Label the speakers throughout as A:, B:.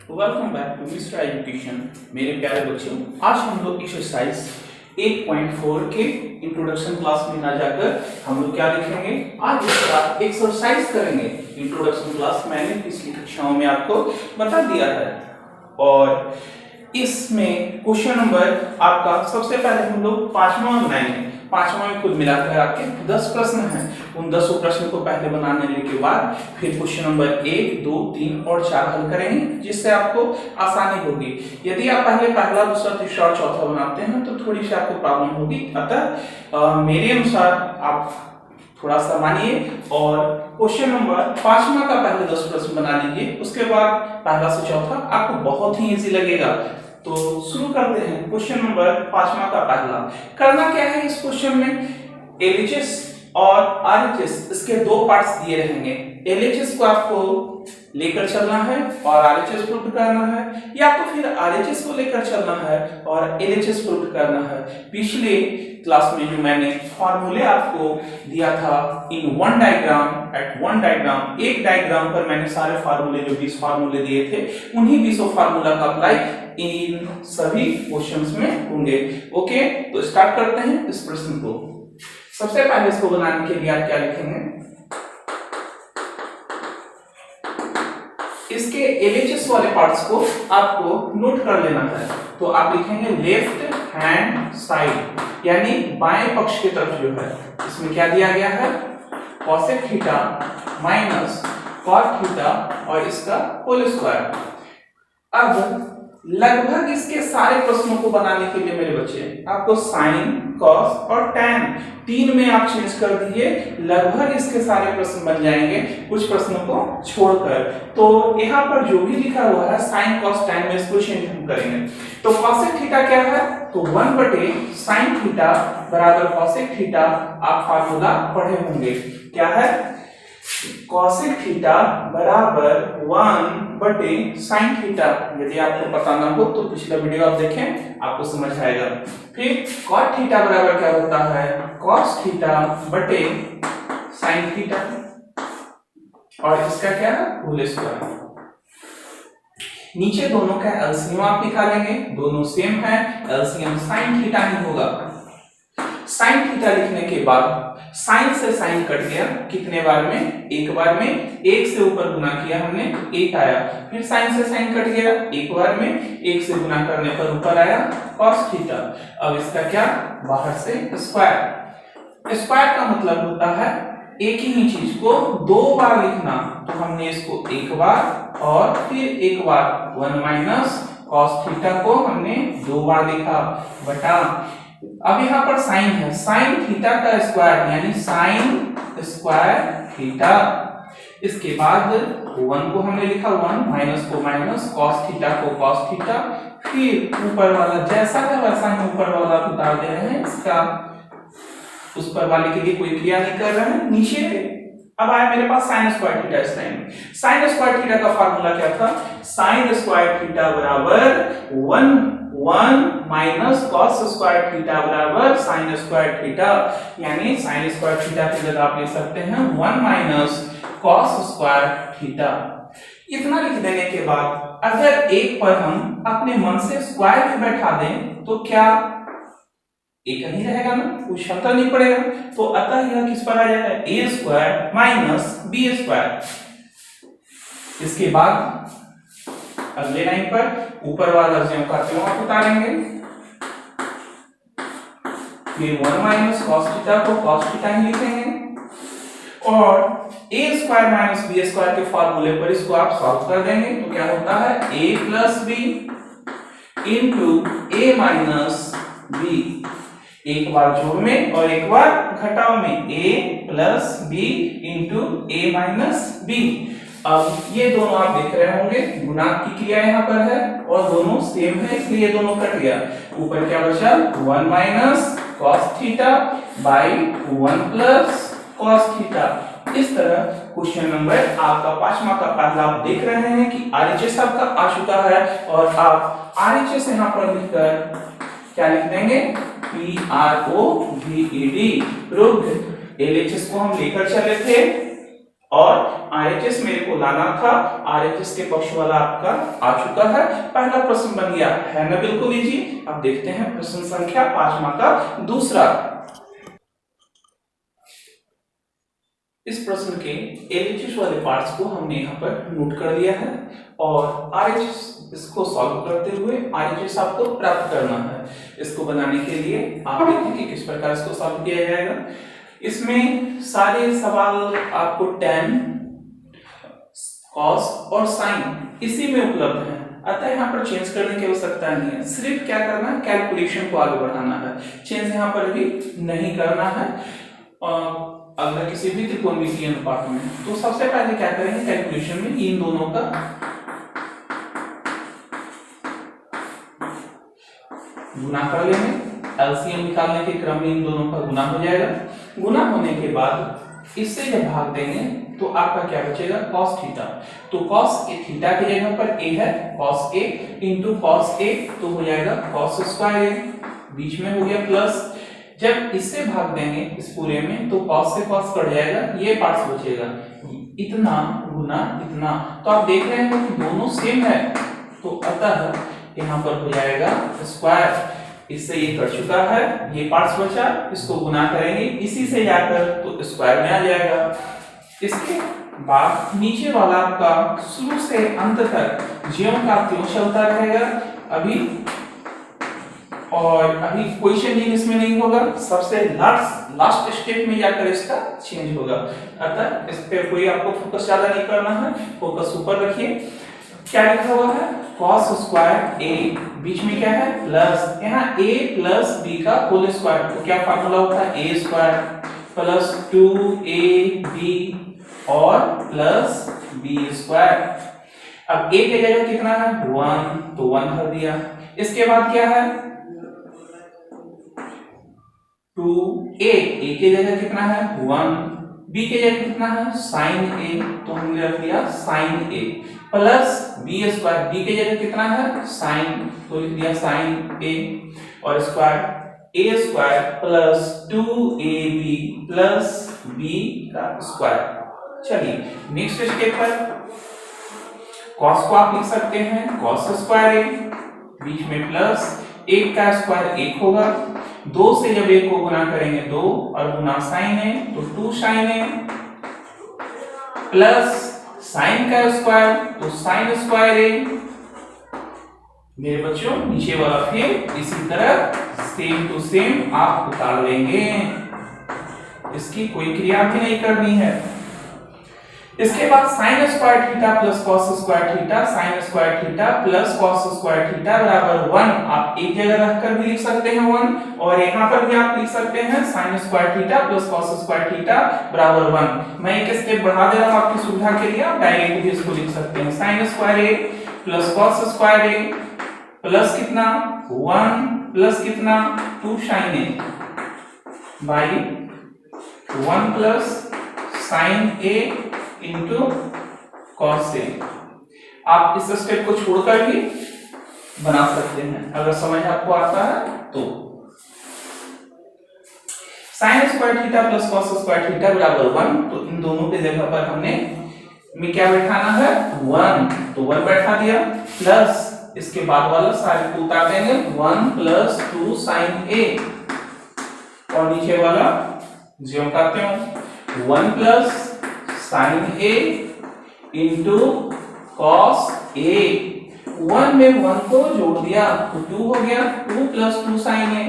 A: Welcome back to mister education. मेरे प्यारे बच्चों, आज हम लोग एक्सरसाइज 8.4 के इंट्रोडक्शन क्लास में ना जाकर हम लोग क्या लिखेंगे, आज इसका एक्सरसाइज करेंगे। इंट्रोडक्शन क्लास मैंने पिछली कक्षाओं में आपको बता दिया है और इसमें क्वेश्चन नंबर आपका सबसे पहले हम लोग पांचवा बनाएंगे। पांचवा में कुल मिलाकर आपके 10 प्रश्न हैं। उन 10 प्रश्न को पहले बनाने के बाद फिर क्वेश्चन नंबर 1, 2, 3 और 4 हल करेंगे, जिससे आपको आसानी होगी। यदि आप पहले पहला, दूसरा, तीसरा और चौथा बनाते हैं तो थोड़ी सी आपको प्रॉब्लम होगी। अतः मेरे अनुसार आप थोड़ा सा मानिए और क्वेश्चन नंबर पांचवा का पहले 10 प्रश्न बना लीजिए। उसके बाद पहला से चौथा आपको बहुत ही इजी लगेगा। तो शुरू करते हैं। क्वेश्चन नंबर पांचवा का पहला करना क्या है। इस क्वेश्चन में एलएचएस और आरएचएस इसके दो पार्ट्स दिए रहेंगे। एलएचएस को आपको लेकर चलना है और आरएचएस प्रूव करना है, या तो फिर आरएचएस को लेकर चलना है और एलएचएस प्रूव करना है। पिछले क्लास में जो मैंने फार्मूले आपको दिया था in one diagram eight one diagram, एक डायग्राम पर मैंने सारे फार्मूले जो 20 फार्मूले दिए थे उन्हीं 20 फार्मूला का अप्लाई इन सभी क्वेश्चंस में होंगे। ओके, तो स्टार्ट करते हैं इस प्रश्न को। सबसे पहले इसको बनाने के लिए आप क्या लिखेंगे, इसके एलएचएस वाले पार्ट्स को आपको नोट कर लेना है। तो आप लिखेंगे लेफ्ट हैंड साइड, यानी बाएं पक्ष की तरफ जो है इसमें क्या दिया गया है, cosec theta minus cot theta और इसका होल स्क्वायर। अब लगभग इसके सारे प्रश्नों को बनाने के लिए मेरे बच्चे आपको साइन, कॉस और टैन तीन में आप चेंज कर दीजिए। लगभग इसके सारे प्रश्न बन जाएंगे, कुछ प्रश्नों को छोड़कर। तो यहाँ पर जो भी लिखा हुआ है साइन, कॉस, टैन में इसको चेंज हम करेंगे। तो cosec थीटा क्या है, तो 1/sin थीटा बराबर cosec थीटा। आप फार्मूला पढ़े होंगे, क्या है, cosec थीटा बराबर 1/sin थीटा। यदि आपको पता ना हो तो पिछला वीडियो आप देखें, आपको समझ आएगा। फिर cot थीटा बराबर क्या होता है, cos थीटा बटे sin थीटा और इसका क्या है, होल स्क्वायर। नीचे दोनों का एलसीएम आप निकालेंगे, दोनों सेम है, एलसीएम sin थीटा ही होगा। sin थीटा लिखने के बाद साइन से साइन कट गया, कितने बार में, एक बार में। एक से ऊपर गुना किया हमने, एक आया। फिर साइन से साइन कट गया, एक बार में, एक से गुना करने पर ऊपर आया cos थीटा। अब इसका क्या, बाहर से स्क्वायर। स्क्वायर का मतलब होता है एक ही चीज को दो बार लिखना। तो हमने इसको एक बार और फिर एक बार 1 - cos थीटा को हमने दो बार लिखा बटा। अब यहाँ पर साइन है, साइन थीटा का स्क्वायर यानी साइन स्क्वायर थीटा। इसके बाद 1 को हमने लिखा 1, माइनस को माइनस, cos थीटा को cos थीटा। फिर ऊपर वाला जैसा है वैसा हम ऊपर वाला उतार दे रहे हैं, इसका उस पर वाले के लिए कोई क्रिया नहीं कर रहे हैं। नीचे अब आया मेरे पास साइन स्क्वायर थीटा। इस टाइम साइन स्क्वायर थीटा का फार्मूला क्या था, साइन स्क्वायर थीटा बराबर 1 माइनस cos स्क्वायर थीटा बराबर साइन स्क्वायर थीटा। यानी साइन स्क्वायर थीटा की जगह आप ले सकते हैं 1 माइनस cos स्क्वायर थीटा। इतना लिख देने के बाद अगर एक पर हम अपने मन से स्क्वायर भी बैठा दें तो क्या एक ही रहेगा ना, कुछ क्षमता नहीं पड़ेगा। तो अतः यह किस पर आ जाएगा, a square minus b square. इसके बाद अगले लाइन पर ऊपर वाला ज्यों का त्यों आप उतारेंगे। फिर 1 माइनस cos थीटा को cos थीटा ही लिखेंगे और a square minus b square के फॉर्मूले पर इसको आप सॉल्व कर देंगे। तो क्या होता है, a plus b into a minus b। एक बार जोड़ में और एक बार घटाव में, a plus b into a minus b। अब ये दोनों आप देख रहे होंगे, गुणा की क्रिया यहाँ पर है और दोनों सेम है, इसलिए दोनों कट गया। ऊपर क्या बचा, 1 minus cos theta by 1 plus cos theta. इस तरह क्वेश्चन नंबर आपका पांचवा का पहला आप देख रहे हैं कि आरएचएस आपका आ चुका है और आप आरएचएस यहाँ पर लिखकर क्या लिख देंगे, PROVED प्रूव्ड। एलएचएस को हम लेकर चले थे और RHS मेरे को लाना था, RHS के पक्ष वाला आपका आ चुका है। पहला प्रश्न बन गया है ना, बिल्कुल इजी। अब देखते हैं प्रश्न संख्या 5वां का दूसरा। इस प्रश्न के LHS वाले पार्ट्स को हमने यहाँ पर नोट कर लिया है और RHS इसको सॉल्व करते हुए RHS आपको प्राप्त करना है। इसको बनाने के लिए आप देखें कि किस प्रकार इसको सॉल्व किया जाएगा। इसमें सारे सवाल आपको tan, cos और sin इसी में उपलब्ध है, अतः यहाँ पर चेंज करने की आवश्यकता नहीं है। सिर्फ क्या करना है, कैलकुलेशन को आगे बढ़ाना है, चेंज यहाँ पर भी नहीं करना है। अगर किसी भी त्रिकोणमितीय अनुपात में तो सबसे पहले क्या करेंगे, कैलकुलेशन में इन दोनों का गुना कर लेंगे। एलसीएम निकालने के क्रम में इन दोनों का गुना हो जाएगा। गुना होने के बाद इससे जब भाग देंगे तो आपका क्या बचेगा, cos थीटा। तो cos ए थीटा की जगह पर a है, cos a into cos a तो हो जाएगा cos स्क्वायर a, बीच में हो गया प्लस। जब इससे भाग देंगे इस पूरे में तो cos से cos कट जाएगा, ये पार्ट्स बचेगा, इतना गुना इतना। तो आप देख रहे हैं कि दोनों सेम है, तो अतः यहाँ पर हो जाएगा स्क्वायर। इससे ये कट चुका है, ये पार्ट्स बचा, इसको गुना करेंगे इसी से जाकर तो स्क्वायर में आ जाएगा। इसके बाद नीचे वाला आपका शुरू से अंत तक ज्यों का त्यों चलता रहेगा अभी, और अभी कोई चेंजिंग इसमें नहीं होगा। सबसे लास्ट स्टेप में जाकर इसका चेंज होगा, अतः इस पे कोई आपको फोकस ज्यादा नहीं करना है, फोकस ऊपर रखिए। क्या लिखा हुआ है, cos स्क्वायर a, बीच में क्या है प्लस, यहाँ a प्लस b का होल स्क्वायर, तो क्या फार्मूला होता है, a स्क्वायर प्लस 2ab और प्लस b स्क्वायर। अब a की जगह कितना है 1, तो 1 भर दिया। इसके बाद क्या है 2a, a की जगह कितना है 1, b की जगह कितना है sin a, तो हमने रख दिया sin a plus b square, b की जगह कितना है sin, तो लिख दिया sin a और square a square plus 2ab plus b का स्क्वायर। चलिए नेक्स्ट स्टेप पर cos को आप लिख सकते हैं cos स्क्वायर a, बीच में प्लस 1 का स्क्वायर 1 होगा, 2 से जब 1 को गुना करेंगे 2 और गुना sin a तो 2 sin a प्लस sin का स्क्वायर तो sin स्क्वायर a। मेरे बच्चों नीचे वाला फिर इसी तरह सेम टू सेम आप उतार लेंगे, इसकी कोई क्रिया भी नहीं करनी है। इसके बाद sin square theta plus cos square theta, sin square theta plus cos square theta बराबर 1। आप एक जगह रखकर भी लिख सकते हैं 1, और यहाँ पर भी आप लिख सकते हैं sin square theta plus cos square theta बराबर 1। मैं एक स्टेप बढ़ा दे रहा हूँ आपकी सुविधा के लिए, आप डायरेक्ट भी इसको लिख सकते हैं sin square a plus cos square a plus कितना 1 प्लस कितना 2 sin a by 1 plus sin a into cos a। आप इस स्टेप को छोड़कर भी बना सकते हैं अगर समझ आपको आता है तो। sin square theta plus cos square theta बराबर 1, तो इन दोनों के जगह पर हमने में क्या बैठाना है 1, तो 1 बैठा दिया प्लस इसके बाद वाला सारे को उतार देंगे 1 प्लस 2 sin a और नीचे वाला ज्यों का त्यों 1 plus sin a into cos a। 1 में 1 को जोड़ दिया तो 2 हो गया, 2 plus 2 sin a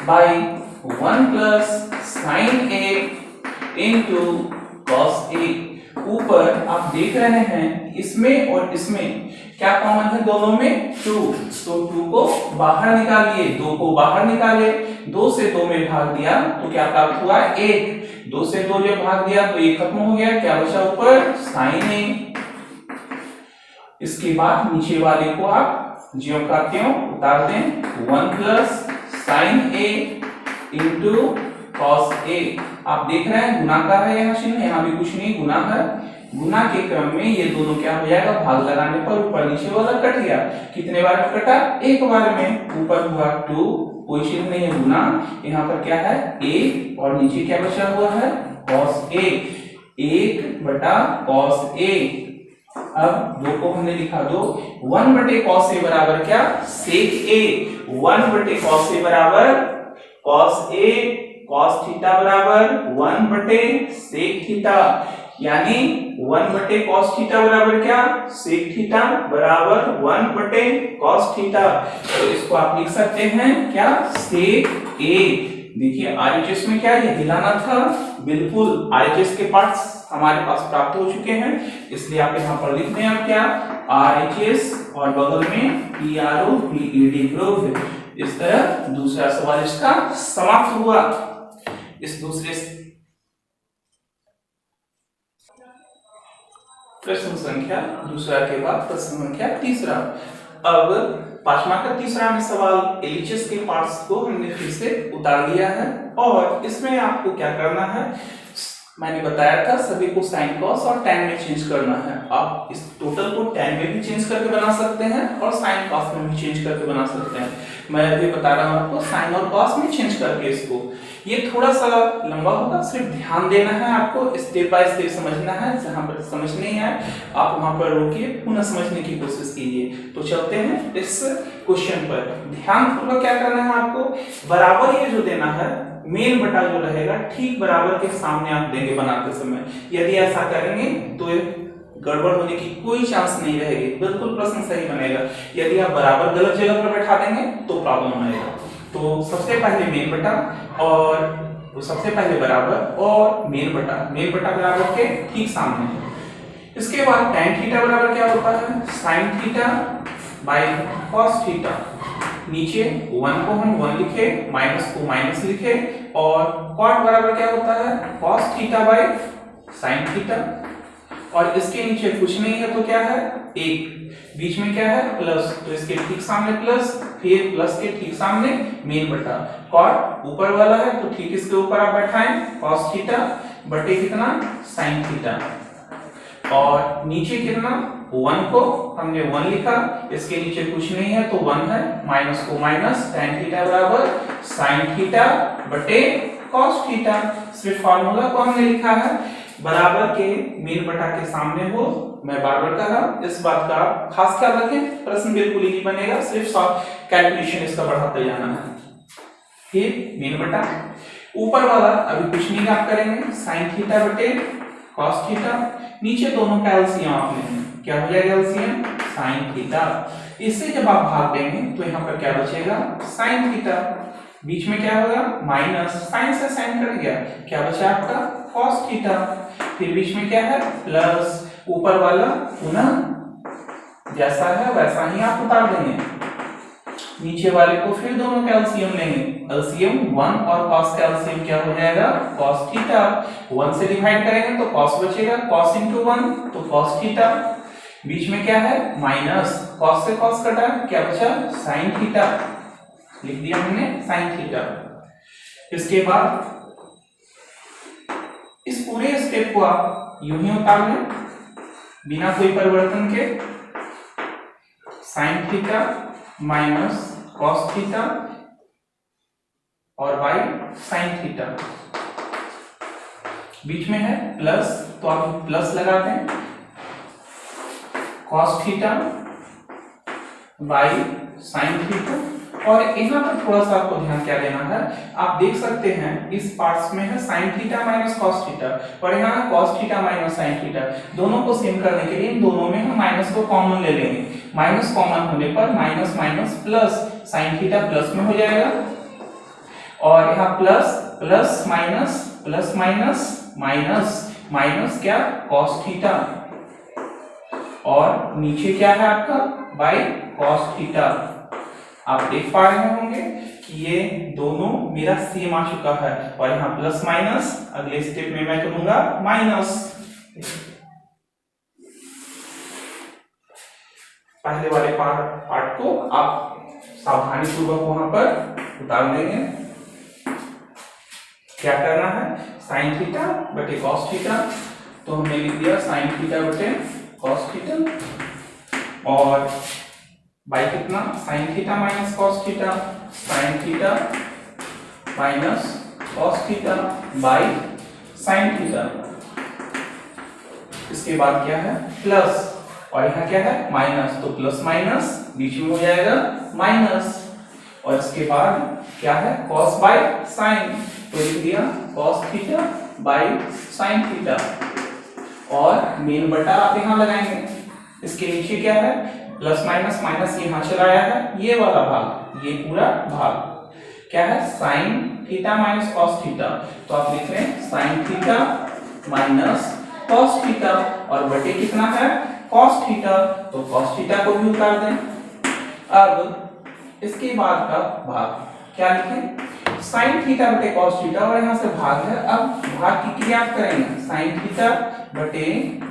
A: by 1 plus sin a into cos a। ऊपर आप देख रहे हैं इसमें और इसमें क्या कॉमन है, दोनों में 2, तो 2 को बाहर निकालिए, 2 को बाहर निकाले, 2 से 2 में भाग दिया तो क्या प्राप्त हुआ 1, 2 से 2 जब भाग दिया तो ये खत्म हो गया, क्या बचा ऊपर sin a। इसके बाद नीचे वाले को आप ज्यों का त्यों उतार दें 1 plus sin a into cos a। आप देख रहे हैं गुना का है यहाँ चिन्ह, यहाँ भी कुछ नहीं गुना है। गुना के क्रम में ये दोनों क्या हो जाएगा, भाग लगाने पर ऊपर नीचे वाला कट गया। कितने बार कटा, एक बार में। ऊपर हुआ 2, कोई चिन्ह नहीं है गुना, यहाँ पर क्या है a और नीचे क्या बचा हुआ है cos a। 1 बटा cos a। अब 2 को हमने लिखा 2, 1 बटे cos a बराबर क्या, sec a। 1 बटे cos a बराबर cos a, cos थीटा बराबर 1 बटे sec थीटा, यानी 1 बटे cos थीटा बराबर क्या, sec थीटा बराबर 1 बटे cos थीटा। तो इसको आप लिख सकते हैं क्या, sec a। देखिए RHS में क्या ये हिलाना था, बिल्कुल RHS के पार्ट्स हमारे पास प्राप्त हो चुके हैं, इसलिए आप यहाँ पर लिख दें आप क्या, RHS और बगल में PROVED प्रूव। इस तरह दूसरा सवाल इसका समाप्त हुआ। इस दूसरे प्रश्न संख्या दूसरा के बाद प्रश्न संख्या तीसरा। अब पांचवा का तीसरा में सवाल एलएचएस के पार्ट्स को हमने फिर से उतार लिया है और इसमें आपको क्या करना है, मैंने बताया था सभी को साइन कॉस और tan में चेंज करना है। आप इस टोटल को tan में भी चेंज करके बना सकते हैं और साइन कॉस में भी चेंज करके बना सकते हैं। मैं अभी बता रहा हूं आपको साइन और कॉस में चेंज करके इसको। ये थोड़ा सा लंबा होगा, सिर्फ ध्यान देना है आपको, स्टेप बाय स्टेप समझना है। जहां पर समझ नहीं आए आप वहां पर रोकिए, पुनः समझने की कोशिश कीजिए। तो चलते हैं इस क्वेश्चन पर। ध्यान पूर्वक क्या करना है आपको, बराबर ये जो देना है मेन बटा जो रहेगा ठीक बराबर के सामने आप देंगे बनाते समय। यदि ऐसा करेंगे तो गड़बड़ होने की कोई चांस नहीं रहेगी, बिल्कुल प्रश्न सही बनेगा। यदि आप बराबर गलत जगह पर बैठा देंगे तो प्रॉब्लम आएगा। तो सबसे पहले मेन बटा और तो सबसे पहले बराबर और मेन बटा बराबर के ठीक सामने। इसके बाद tan थीटा बराबर क्या होता है, sin theta by cos theta. नीचे 1 को हम 1 लिखे, माइनस को माइनस लिखे और cot बराबर क्या होता है, cos theta by sin theta. और इसके नीचे कुछ नहीं है तो क्या है, 1, बीच में क्या है प्लस, तो इसके ठीक सामने प्लस, फिर प्लस के ठीक सामने मेन बटा। cot ऊपर वाला है तो ठीक इसके ऊपर आप बैठाएं cos थीटा बटे कितना sin थीटा। और नीचे कितना 1 को हमने 1 लिखा, इसके नीचे कुछ नहीं है तो 1 है, माइनस को माइनस, tan थीटा बराबर sin थीटा बटे cos थीटा। सिर्फ फार्मूला को हमने लिखा है, बराबर के मेन बटा के सामने हो। मैं बार बार कह रहा इस बात का खास ख्याल रखें, प्रश्न बिल्कुल ही नहीं बनेगा, सिर्फ कैलकुलेशन इसका बढ़ाते जाना है। फिर मेन बटा, ऊपर वाला अभी कुछ नहीं आप करेंगे, sin थीटा बटे cos थीटा। नीचे दोनों का एलसीएम आपने क्या हो जाएगा, एलसीएम sin थीटा। इससे जब आप भाग देंगे तो यहाँ पर क्या बचेगा, sin थीटा। बीच में क्या होगा माइनस, sin से sin कट गया, क्या बचा आपका cos थीटा। फिर बीच में क्या है प्लस, ऊपर वाला पुनः जैसा है वैसा ही आप उतार देंगे। नीचे वाले को फिर दोनों का एलसीएम लेंगे, एलसीएम 1 और cos का एलसीएम क्या हो जाएगा cos थीटा। 1 से डिवाइड करेंगे तो cos बचेगा, cos into 1 तो cos थीटा। बीच में क्या है माइनस, cos से cos कटा, क्या बचा sin थीटा, लिख दिया हमने sin थीटा। इसके बाद इस पूरे स्टेप को आप यूं ही उतार लें बिना कोई परिवर्तन के, sin theta minus cos theta और बाई sin थीटा। बीच में है प्लस तो आप प्लस लगा दें, cos theta by sin theta. और यहाँ पर थोड़ा सा आपको ध्यान क्या देना है, आप देख सकते हैं इस पार्ट्स में है sin theta minus cos theta और यहाँ cos theta minus sin theta. दोनों को सेम करने के लिए इन दोनों में हम माइनस को कॉमन ले लेंगे। माइनस कॉमन होने पर minus minus plus, sin theta plus में हो जाएगा और यहाँ plus plus minus plus minus minus minus क्या cos थीटा और नीचे क्या है आपका बाई cos थीटा। आप देख पा रहे होंगे कि ये दोनों मेरा सेम आ चुका है और यहाँ प्लस माइनस, अगले स्टेप में मैं करूंगा माइनस। पहले वाले पार्ट को आप सावधानी पूर्वक वहां पर उतार देंगे। क्या करना है, sin थीटा बटे cos थीटा, तो हमने लिख दिया sin थीटा बटे cos थीटा और बाई कितना sin theta minus cos theta, sin theta minus cos theta by sin theta. इसके बाद क्या है प्लस, और यहाँ क्या है माइनस, तो प्लस माइनस बीच में हो जाएगा माइनस, और इसके बाद क्या है cos बाय साइन, तो लिख दिया cos theta by sine theta, और मेन बटा आप यहाँ लगाएंगे। इसके नीचे क्या है प्लस माइनस माइनस यहाँ चला आया है, ये वाला भाग, ये पूरा भाग क्या है sine theta minus cos theta, तो आप लिख रहे हैं sine theta minus cos theta, और बटे कितना है कॉस थीटा, तो कॉस थीटा को भी उतार दें। अब इसके बाद का भाग क्या लिखें साइन थीटा बटे कॉस थीटा, और यहाँ से भाग है, अब भाग की क्रिया करेंगे साइन थीटा बटे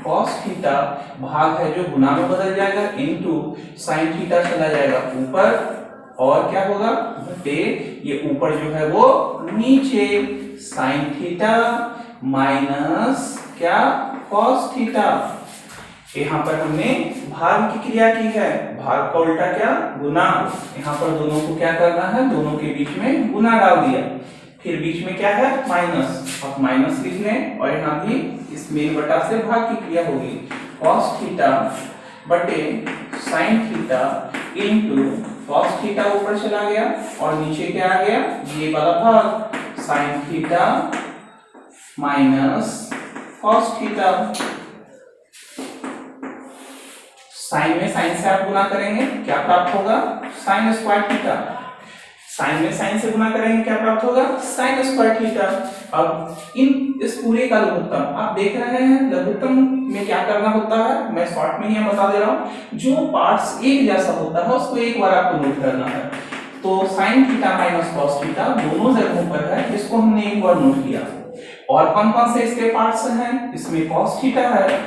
A: कॉस थीटा, भाग है जो गुना में बदल जाएगा इनटू साइन थीटा चला जाएगा ऊपर, और क्या होगा बटे ये ऊपर जो है वो नीचे साइन थीटा माइनस क्या कॉस थीटा। यहाँ पर हमने भाग की क्रिया की है, भाग का उल्टा क्या गुना, यहाँ पर दोनों को क्या करना है दोनों के बीच में गुना डाल दिया, फिर बीच में क्या है माइनस, अब माइनस लिख लें, और यहाँ भी इस मेन बटा से भाग की क्रिया होगी cos थीटा बटे sin theta into cos theta ऊपर चला गया और नीचे क्या आ गया ये वाला भाग sin theta minus cos theta. Sine में साइन से आप गुना करेंगे क्या प्राप्त होगा साइन स्क्वायर थीटा, साइन में साइन से गुना करेंगे क्या प्राप्त होगा साइन स्क्वायर थीटा। अब इस पूरे का लघुत्तम आप देख रहे हैं, लघुत्तम में क्या करना होता है मैं शॉर्ट में ही बता दे रहा हूं, जो पार्ट्स एक जैसा होता है उसको एक बार आपको नोट करना है। तो sine theta minus cos theta दोनों जगहों पर है, इसको हमने एक बार नोट किया। और कौन कौन से इसके पार्ट्स हैं, इसमें कॉस थीटा है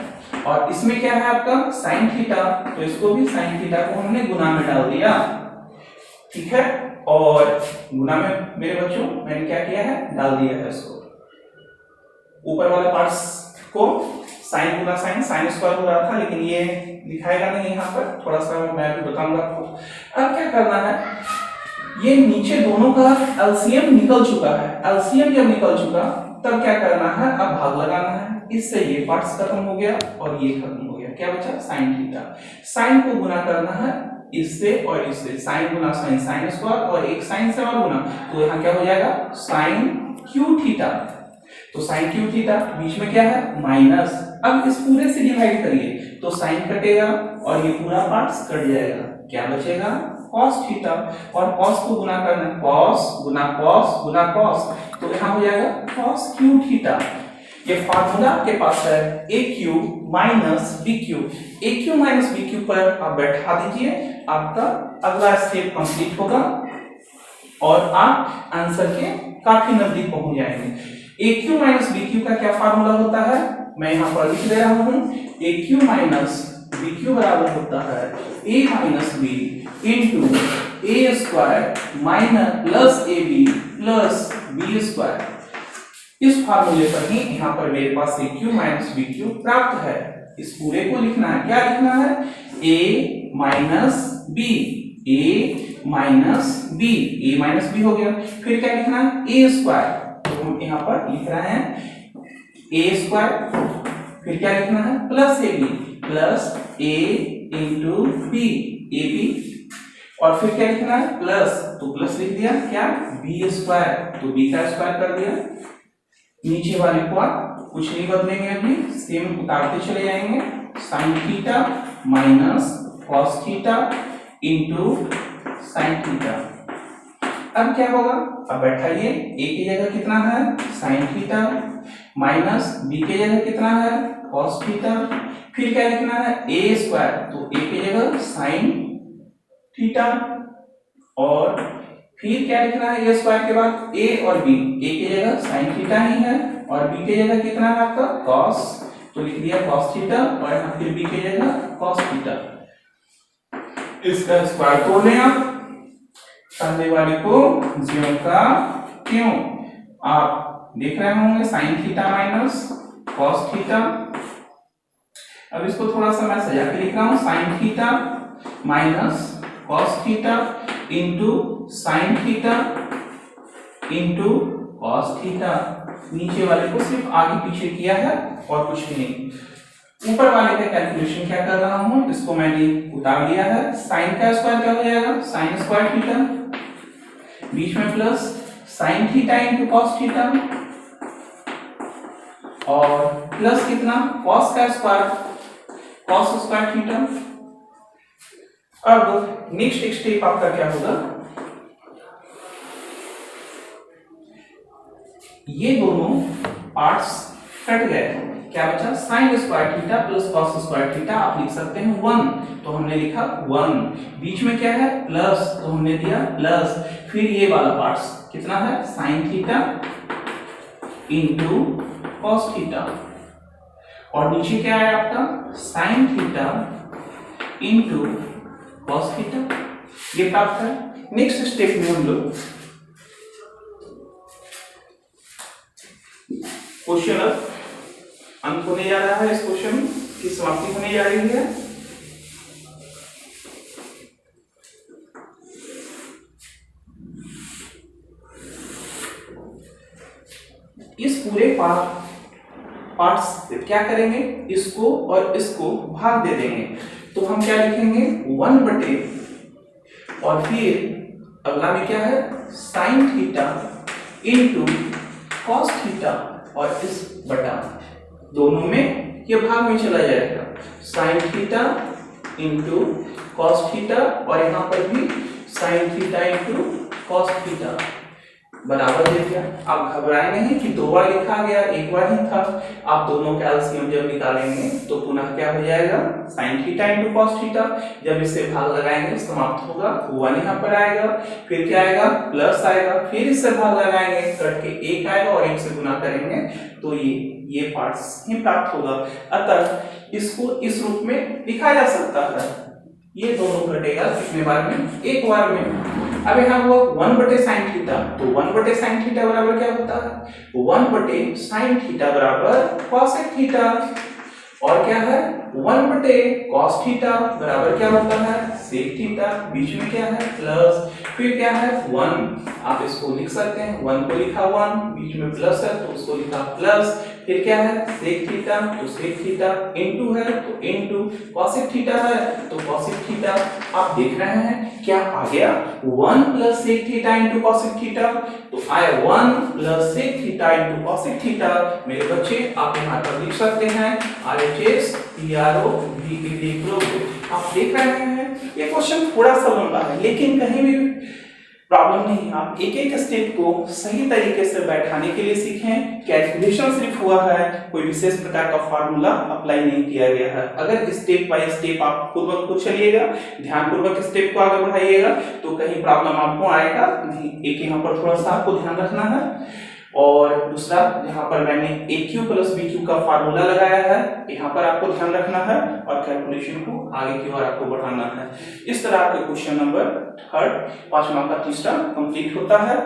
A: और इसमें क्या है आपका साइन थीटा, तो इसको भी साइन थीटा को हमने गुना में डाल दिया, ठीक है। और गुना में मेरे बच्चों मैंने क्या किया है डाल दिया है इसको, ऊपर वाले पार्ट्स को साइन गुना साइन साइन स्क्वायर हो रहा था, लेकिन ये दिखाएगा नहीं यहाँ पर, थोड़ा सा मैं भी बताऊंगा आपको। अब क्या करना है, ये नीचे दोनों का एलसीएम निकल चुका है, एलसीएम जब निकल चुका तब क्या करना है अब भाग लगाना है, इससे ये पार्ट्स खत्म हो गया और ये खत्म हो गया, क्या बचा साइन थीटा। साइन को गुना करना है इससे और इससे, साइन गुना साइन साइन स्क्वायर और एक साइन से और गुना, तो यहाँ क्या हो जाएगा साइन क्यू थीटा। तो साइन क्यू थीटा बीच में क्या है माइनस, अब इस पूरे से डिवाइड करिए तो साइन कटेगा और ये पूरा पार्ट्स कट जाएगा, क्या बचेगा cos थीटा, और cos को गुना करना है cos गुना cos गुना cos, तो यहाँ हो जाएगा cos क्यू थीटा। ये फार्मूला आपके पास है AQ minus BQ, AQ minus BQ पर आप बैठा दीजिए, आपका अगला स्टेप कंप्लीट होगा और आप आंसर के काफी नजदीक पहुंच जाएंगे। AQ माइनस BQ का क्या फार्मूला होता है मैं यहाँ पर लिख दे रहा हूँ, AQ माइनस BQ बराबर होता है A minus B into A square minus plus AB plus B square. इस फार्मूले पर ही यहाँ पर मेरे पास AQ माइनस BQ प्राप्त है। इस पूरे को लिखना है, क्या लिखना है A minus B, A minus B, A minus B हो गया, फिर क्या लिखना है A स्क्वायर, तो हम यहाँ पर लिख रहे हैं A स्क्वायर, फिर क्या लिखना है plus AB plus A into B AB, और फिर क्या लिखना है प्लस, तो प्लस लिख दिया क्या B स्क्वायर, तो B का स्क्वायर कर दिया, नीचे वाले को आप कुछ नहीं बदलेंगे, अभी सेम उतारते चले जाएंगे, sine theta minus cos theta into sine theta. अब क्या होगा, अब बैठाइए A की जगह कितना है साइन थीटा माइनस B की जगह कितना है कॉस थीटा, फिर क्या लिखना है A स्क्वायर, तो A की जगह साइन थीटा, और फिर क्या लिखना है A स्क्वायर के बाद A और B, A की जगह साइन थीटा ही है और B की जगह कितना है आपका cos, तो लिख दिया cos थीटा, और यहाँ फिर B की जगह cos थीटा। इसका स्क्वायर तोड़ लें आप, सामने वाले को ज्यों का क्यों, आप देख रहे होंगे sine theta minus cos theta. अब इसको थोड़ा सा मैं सजा के लिख रहा हूं, sine theta minus cos theta into sine theta into cos theta, नीचे वाले को सिर्फ आगे पीछे किया है और कुछ नहीं। ऊपर वाले का कैलकुलेशन क्या कर रहा हूं, इसको मैंने उतार लिया है। साइन का स्क्वायर क्या हो जाएगा, साइन स्क्वायर थीटा, बीच में plus sine theta into cos theta, और प्लस कितना, कॉस का स्क्वायर, कॉस स्क्वायर थीटा। अब नेक्स्ट स्टेप आपका क्या होगा, ये दोनों पार्ट्स कट गए, क्या बचा, sign square theta plus cos square theta, आप लिख सकते हैं 1, तो हमने लिखा 1, बीच में क्या है प्लस, तो हमने दिया प्लस, फिर ये वाला पार्ट्स कितना है, sine theta into cos theta, और नीचे क्या है आपका, sine theta into cos theta, ये प्राप्त है। नेक्स्ट स्टेप में हम लोग क्वेश्चन अंत होने जा रहा है, इस क्वेश्चन की समाप्ति होने जा रही है। इस पूरे पार्ट्स से क्या करेंगे, इसको और इसको भाग दे देंगे, तो हम क्या लिखेंगे 1 बटे, और फिर अगला में क्या है sine theta into cos theta, और इस बटा दोनों में ये भाग में चला जाएगा, sine theta into cos theta, और यहाँ पर भी sine theta into cos theta बराबर दे दिया। आप घबराए नहीं कि 2 बार लिखा गया, 1 बार ही था। आप दोनों का एलसीएम जब निकालेंगे तो पुनः क्या हो जाएगा, sine theta into cos theta, जब इससे भाग लगाएंगे समाप्त होगा, 1 यहाँ पर आएगा, फिर क्या आएगा प्लस आएगा, फिर इससे भाग लगाएंगे, कट के 1 आएगा, और 1 से गुना करेंगे तो ये पार्ट्स ही प्राप्त होगा। अतः इसको इस रूप में लिखा जा सकता है, ये दोनों घटेगा कितने बार में, 1 बार में। अब यहाँ वो 1 बटे साइन थीटा, तो 1 बटे साइन थीटा बराबर क्या होता है, 1 बटे साइन थीटा बराबर कॉसेक थीटा, और क्या है 1 बटे कॉस थीटा बराबर क्या होता है सेक थीटा, बीच में क्या है प्लस, फिर क्या है 1, आप इसको लिख सकते हैं, 1 को लिखा 1, बीच में प्लस है तो उसको लिखा प्लस, फिर क्या है सेक थीटा, तो सेक थीटा, इनटू है तो इनटू, कॉसेक थीटा है तो कॉसेक थीटा। आप देख रहे हैं क्या आ गया 1 plus sec theta into cosec theta, तो आया 1 plus sec theta into cosec theta. मेरे बच्चे आप यहाँ पर लिख सकते हैं RHS PRO V आप देख रहे हैं ये क्वेश्चन थोड़ा सा लंबा है, लेकिन कहीं भी प्रॉब्लम नहीं। आप एक एक स्टेप को सही तरीके से बैठाने के लिए सीखें। कैलकुलेशन सिर्फ हुआ है, कोई विशेष प्रकार का फार्मूला अप्लाई नहीं किया गया है। अगर स्टेप बाय स्टेप आप खुद ब खुद चलिएगा, ध्यानपूर्वक स्टेप को आगे बढ़ाइएगा तो कहीं प्रॉब्लम आपको आएगा नहीं। एक यहाँ पर थोड़ा सा आपको ध्यान रखना है, और दूसरा यहाँ पर मैंने AQ प्लस BQ का फार्मूला लगाया है, यहाँ पर आपको ध्यान रखना है, और कैलकुलेशन को आगे की ओर आपको बढ़ाना है। इस तरह आपके क्वेश्चन नंबर 3 5वां का तीसरा कंप्लीट होता है।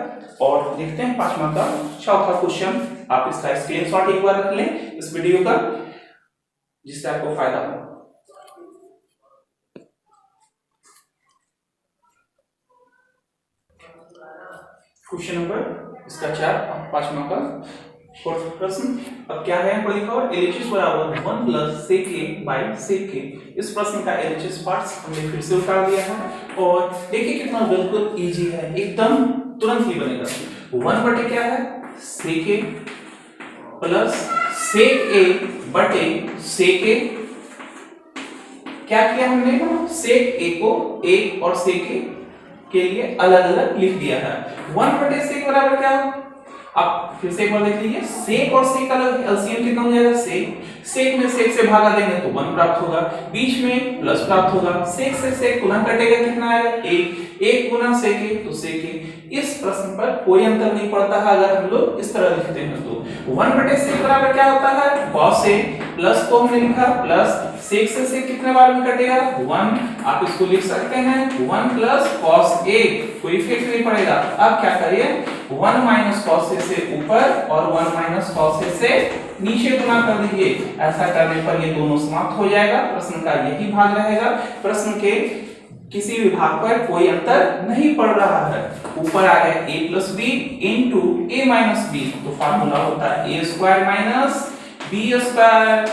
A: और देखते हैं 5वां का चौथा क्वेश्चन। आप इसका स्क्रीनशॉट एक बार रख लें इस वीडियो का, जिससे आपको फायदा हो। क्वेश्चन नंबर इसका 4 5वां का फोर्थ प्रश्न। अब क्या है यहाँ पर लिखा हुआ LHS बराबर 1 plus sec a by sec a। इस प्रश्न का LHS पार्ट्स हमने फिर से उतार दिया है, और देखिए कितना बिल्कुल इजी है, एकदम तुरंत ही बनेगा। 1 बटे क्या है sec a plus sec a बटे sec a। क्या किया हमने, sec a को a और sec a के लिए अलग अलग लिख दिया है। 1 बटे sec बराबर क्या हो, आप फिर से एक बार देख लीजिए, sec और sec अलग, एलसीएम कितना हो जाएगा sec में sec से भागा देंगे तो 1 प्राप्त होगा, बीच में प्लस प्राप्त होगा, sec से sec गुना कटेगा कितना आएगा 1 गुना sec a तो sec a। इस प्रश्न पर कोई अंतर नहीं पड़ता है अगर हम लोग इस तरह लिखते हैं तो 1 बटे sec बराबर क्या होता है cos a, प्लस को हमने लिखा प्लस, sec से sec कितने बार में कटेगा 1, आप इसको लिख सकते हैं 1 प्लस cos a, कोई इफेक्ट नहीं पड़ेगा। अब क्या करिए 1 माइनस cos a से ऊपर और 1 माइनस cos a से नीचे गुना कर दीजिए। ऐसा करने पर ये दोनों समाप्त हो जाएगा, प्रश्न का यही भाग रहेगा। प्रश्न के किसी भी भाग पर कोई अंतर नहीं पड़ रहा है। ऊपर आ गया a plus b into a minus b, तो फार्मूला होता है a square minus b square.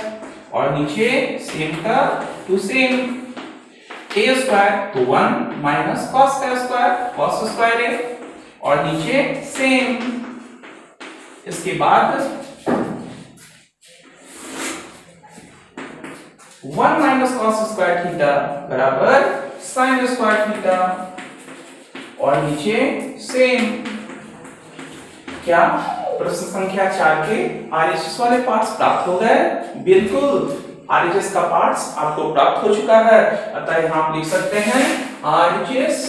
A: और नीचे सेम का टू सेम a स्क्वायर तो 1 माइनस cos का स्क्वायर cos स्क्वायर a और नीचे सेम। इसके बाद 1 माइनस cos स्क्वायर थीटा बराबर sin स्क्वायर थीटा और नीचे सेम। क्या प्रश्न संख्या 4 के आरएचएस वाले पार्ट्स प्राप्त हो गए? बिल्कुल, आरएचएस का पार्ट्स आपको प्राप्त हो चुका है। अतः यहाँ आप लिख सकते हैं आरएचएस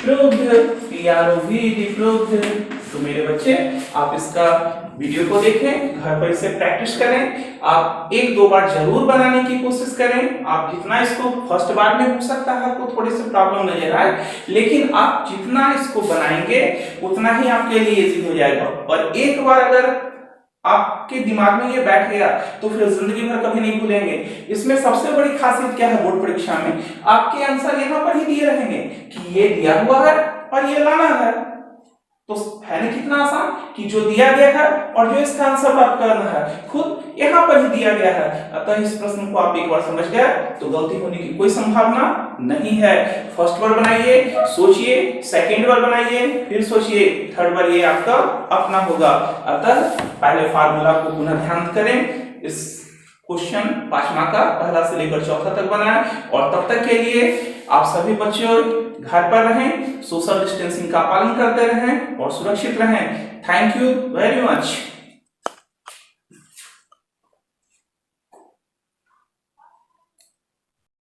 A: प्रूव्ड, पीआरओवी प्रूव्ड। तो मेरे बच्चे आप इसका वीडियो को देखें, घर पर इसे प्रैक्टिस करें, आप एक दो बार जरूर बनाने की कोशिश करें। आप जितना इसको फर्स्ट बार में हो सकता है आपको थोड़ी सी प्रॉब्लम नजर आए, लेकिन आप जितना इसको बनाएंगे उतना ही आपके लिए इजी हो जाएगा। और एक बार अगर आपके दिमाग में ये बैठ गया तो फिर जिंदगी भर कभी नहीं भूलेंगे। इसमें सबसे बड़ी खासियत क्या है, बोर्ड परीक्षा में आपके आंसर यहाँ पर ही दिए रहेंगे कि ये दिया हुआ है और ये लाना है। तो है ना कितना आसान कि जो दिया गया है और जो इसका आंसर प्राप्त करना है खुद यहाँ पर ही दिया गया है। अतः इस प्रश्न को आप एक बार समझ गए तो गलती होने की कोई संभावना नहीं है। फर्स्ट बार बनाइए, सोचिए, सेकंड बार बनाइए, फिर सोचिए, थर्ड बार ये आपका अपना होगा। अतः पहले फार्मूला को पुनः ध्यान करें। इस क्वेश्चन 5वां का पहला से लेकर चौथा तक बनाएं और तब तक के लिए आप सभी बच्चों घर पर रहें, सोशल डिस्टेंसिंग का पालन करते रहें और सुरक्षित रहें। Thank you very much.